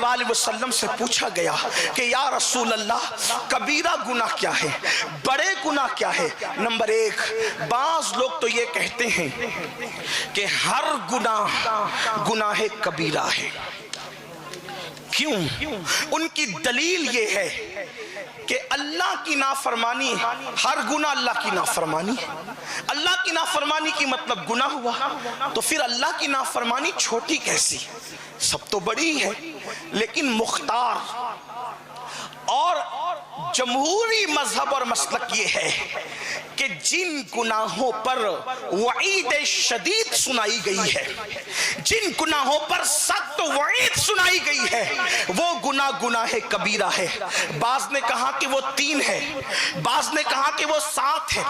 अलैहि वसल्लम से पूछा गया कि या रसूल अल्लाह, कबीरा गुनाह क्या है, बड़े गुनाह क्या है? नंबर एक, बाज लोग तो ये कहते हैं कि हर गुनाह गुनाह कबीरा है। क्यों? उनकी दलील ये है कि अल्लाह की नाफरमानी, हर गुनाह अल्लाह की नाफरमानी। अल्लाह की नाफरमानी की मतलब गुनाह हुआ, तो फिर अल्लाह की नाफरमानी छोटी कैसी? सब तो बड़ी है। लेकिन मुख्तार और जमहूरी मजहब और मसलक ये है कि जिन गुनाहों पर वईद शदीद सुनाई गई है, जिन गुनाहों पर सख्त वईद सुनाई गई है, वो गुनाह गुनाह कबीरा है। बाज ने कहा कि वो 3 है, बाज ने कहा कि वो 7 है,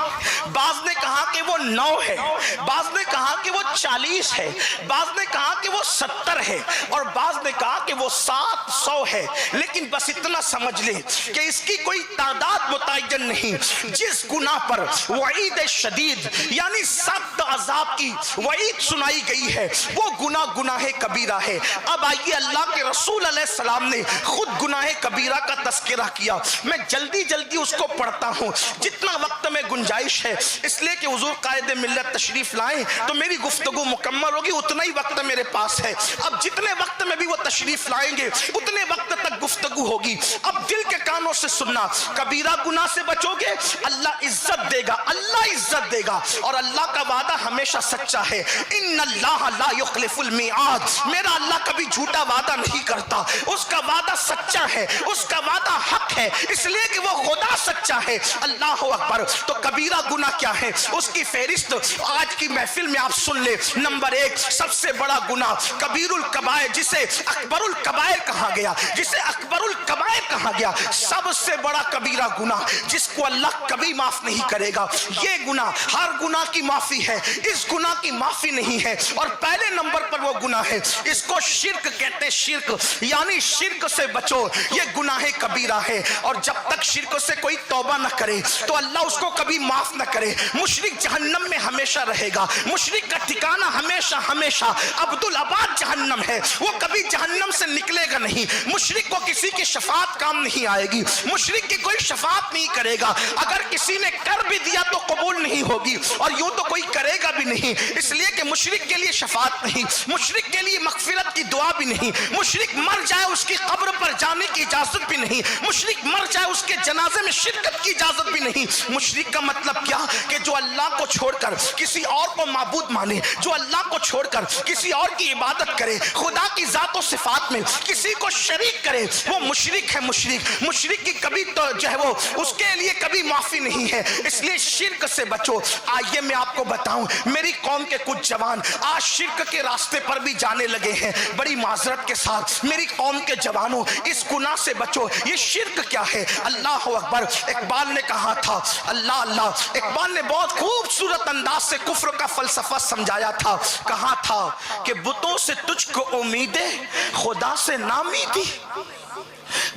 बाज ने कहा कि वो 9 है, बाज ने कहा कि वो 40 है, बाज ने कहा कि वो 70 है, और बाज ने कहा कि वो 700 है। लेकिन बस इतना समझ ले कि इसकी कोई तादाद मुतय्यन नहीं। जिस गुनाह पर वईद शदीद यानी सख्त अजाब की वईद सुनाई गई है, वो गुनाह गुनाह कबीरा है। अब आइए, अल्लाह के रसूल अलैहिस्सलाम ने खुद गुनाह कबीरा का तस्करा किया। मैं जल्दी जल्दी उसको पढ़ता हूँ, जितना वक्त में गुंजाइश है, इसलिए कि हुजूर कायदे मिल्लत तशरीफ लाएं तो मेरी गुफ्तगू मुकम्मल होगी। उतना ही वक्त मेरे पास है। अब जितने वक्त में भी वो तशरीफ लाएंगे उतने वक्त तक गुफ्तगू होगी। अब दिल के कानों से सुनना, कबीरा गुनाह से बचोगे, अल्लाह इज्जत देगा, अल्लाह इज्जत देगा। और अल्लाह का वादा हमेशा सच्चा है। इन्नल्लाह ला युखलिफुल मिआद, मेरा अल्लाह कभी झूठा वादा नहीं करता। उसका वादा सच्चा है, उसका वादा हक है, इसलिए कि वो खुदा सच्चा है। अल्लाह अकबर। तो कबीरा गुनाह क्या है, उसकी फहरिस्त आज की महफिल में आप सुन ले। नंबर 1, सबसे बड़ा गुनाह कबीरुल कबायर, जिसे अकबरुल कबायर कहा गया, जिसे अकबरुल कबायर कहा गया, सबसे बड़ा कबीरा गुनाह जिसको अल्लाह कभी माफ नहीं करेगा। ये गुनाह हर गुनाह की माफी है, इस गुनाह की माफी नहीं है। और पहले नंबर पर वो गुनाह है, इसको शिर्क कहते हैं। शिर्क यानी शिर्क से बचो, ये गुनाह कबीरा है। और जब तक शिर्क से कोई तौबा न करे तो अल्लाह उसको कभी माफ न करे। मुशरिक जहन्नम में हमेशा रहेगा। मुशरिक का ठिकाना हमेशा हमेशा अब्दुल आबाद जहन्नम है, वो कभी जहन्नम से निकलेगा नहीं। मुशरिक को किसी की शफात काम नहीं आएगी, मुशरिक की कोई शफात नहीं करेगा। अगर किसी ने कर भी दिया तो कबूल नहीं होगी, और यूं तो कोई करेगा भी नहीं। इसलिए कि मुशरिक के लिए शफात नहीं, मुशरिक के लिए मगफिरत की दुआ भी नहीं। मुशरिक मर जाए उसकी कब्र पर जाने की इजाजत भी नहीं। मुशरिक मर जाए उसके जनाजे में शिरकत की इजाजत भी नहीं। मुशरिक का मतलब क्या कि जो अल्लाह को छोड़कर किसी और को माबूद माने, जो अल्लाह को छोड़कर किसी और की इबादत करे, खुदा की जात और सिफात में किसी को शरीक करे, वो मुशरिक है। मुशरिक की कभी तो जो है वो उसके लिए कभी माफी नहीं है। इसलिए शिर्क से बचो। आइए मैं आपको बताऊं, मेरी कौम के कुछ जवान आज शिर्क के रास्ते पर भी जाने लगे हैं। बड़ी माजरत के साथ मेरी कौम के जवानों, इस गुनाह से बचो। ये शिर्क क्या है? अल्लाह अकबर। इकबाल ने कहा था, अल्लाह अल्लाह, इकबाल ने बहुत खूबसूरत अंदाज से कुफ्र का फलसफा समझाया था। कहा था कि बुतों से तुझको उम्मीदें, खुदा से नाउमीदी।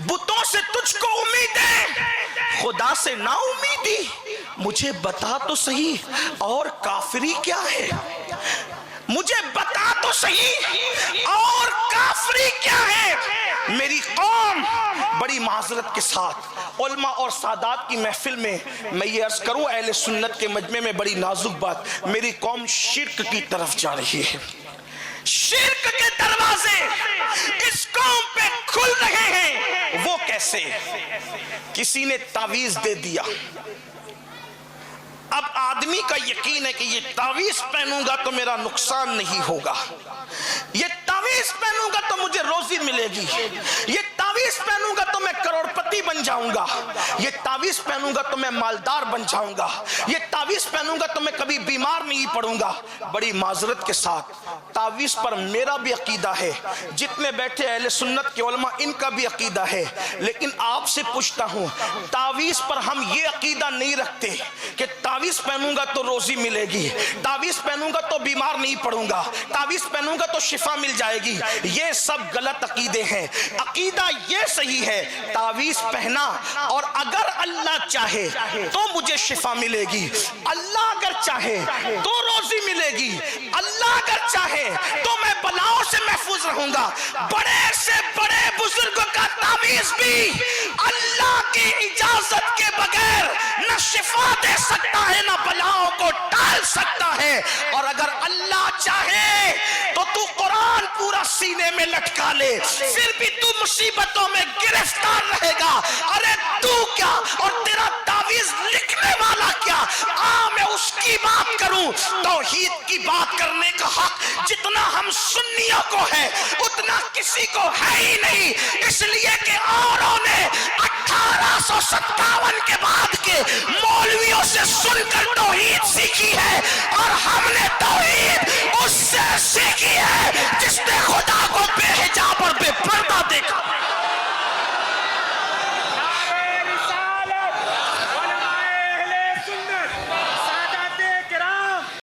बुतों से तुझको उम्मीदें, खुदा से ना उम्मीदी। मुझे बता तो सही और काफिरी क्या है, मुझे बता तो सही और काफिरी क्या है। मेरी कौम बड़ी माजरत के साथ उलमा और सादात की महफिल में मैं ये अर्ज करूं, अहले सुन्नत के मजमे में बड़ी नाजुक बात, मेरी कौम शिर्क की तरफ जा रही है। शिर्क के दरवाजे इस कौम पे खुल रहे हैं। वो कैसे? किसी ने तावीज दे दिया। अब आदमी का यकीन है कि ये तावीज पहनूंगा तो मेरा नुकसान नहीं होगा, ये तावीज पहनूंगा तो मुझे रोजी मिलेगी, ये तावीज पहनूंगा तो मैं करोड़पति बन जाऊंगा, ये तावीज पहनूंगा तो मैं मालदार बन जाऊंगा, ये तावीज पहनूंगा तो मैं कभी बीमार नहीं पड़ूंगा। बड़ी माजरत के साथ तावीज पर मेरा भी अकीदा है, जितने बैठे अहले सुन्नत के उलमा इनका भी अकीदा है। लेकिन आपसे पूछता हूं, तावीज पर हम ये अकीदा नहीं रखते कि तावीज पहनूंगा तो रोजी मिलेगी, तावीज पहनूंगा तो बीमार नहीं पड़ूंगा, तावीज पहनूंगा तो शिफा मिल जाएगी। ये सब गलत अकीदे हैं। अकीदा ये सही है, तावीज पहना और अगर अल्लाह चाहे तो मुझे शिफा मिलेगी, अल्लाह अगर चाहे तो रोजी मिलेगी, अल्लाह अगर चाहे तो मैं बलाओं से महफूज रहूंगा। बड़े से बड़े तावीज़ भी अल्लाह की इजाजत के बगैर न शिफा दे सकता है न बलाओं को टाल सकता है। और अगर अल्लाह चाहे तो तू कुरान पूरा सीने में लटका ले, फिर भी तू मुसीबतों में गिरफ्तार रहेगा। अरे तू क्या और तेरा तावीज़ लिखने वाला क्या? आ मैं उसकी बात करूं। तौहीद की बात करने का हक जितना हम सुन्नियों को है उतना किसी को है ही नहीं, इसलिए कि औरों ने 1857 के बाद के मौलवियों से सुनकर तौहीद सीखी है और हमने तौहीद